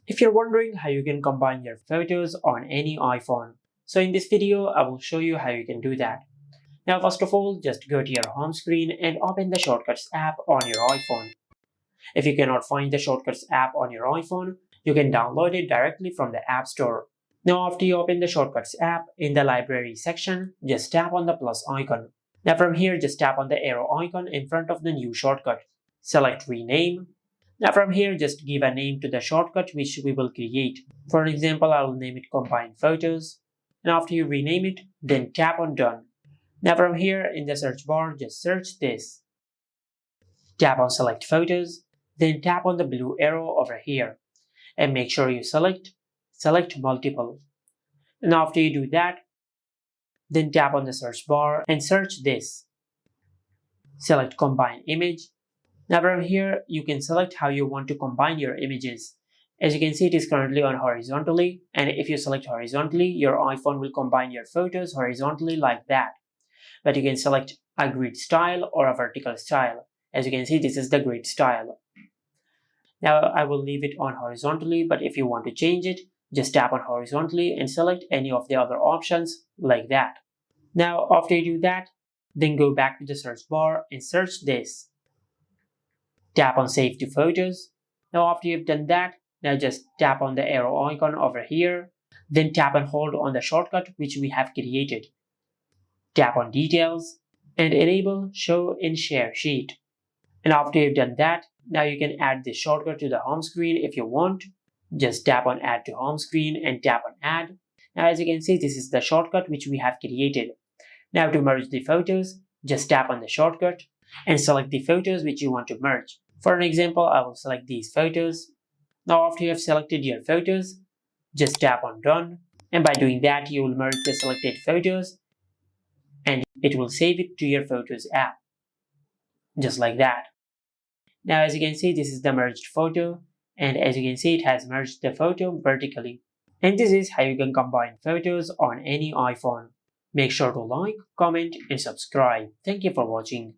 If you're wondering how you can combine your photos on any iPhone, so in this video I will show you how you can do that. Now first of all, just go to your home screen and open the Shortcuts app on your iPhone. If you cannot find the Shortcuts app on your iPhone, you can download it directly from the App Store. Now after you open the Shortcuts app, in the Library section, just tap on the plus icon. Now from here, just tap on the arrow icon in front of the new shortcut. Select Rename. Now from here, just give a name to the shortcut which we will create. For example, I will name it Combine Photos. And after you rename it, then tap on Done. Now from here, in the search bar, just search this. Tap on Select Photos, then tap on the blue arrow over here. And make sure you select Multiple. And after you do that, then tap on the search bar and search this. Select Combine Image. Now from here, you can select how you want to combine your images. As you can see, it is currently on horizontally, and if you select horizontally, your iPhone will combine your photos horizontally like that. But you can select a grid style or a vertical style. As you can see, this is the grid style. Now I will leave it on horizontally, but if you want to change it, just tap on horizontally and select any of the other options like that. Now after you do that, then go back to the search bar and search this. Tap on Save to Photos. Now after you've done that, now just tap on the arrow icon over here, then tap and hold on the shortcut which we have created. Tap on Details and enable Show in Share Sheet. And after you've done that, now you can add this shortcut to the home screen if you want. Just tap on Add to Home Screen and tap on Add. Now as you can see, this is the shortcut which we have created. Now to merge the photos, just tap on the shortcut and select the photos which you want to merge. For an example, I will select these photos. Now after you have selected your photos, just tap on Done. And by doing that, you will merge the selected photos and it will save it to your Photos app. Just like that. Now as you can see, this is the merged photo, and as you can see, it has merged the photo vertically. And this is how you can combine photos on any iPhone. Make sure to like, comment and subscribe. Thank you for watching.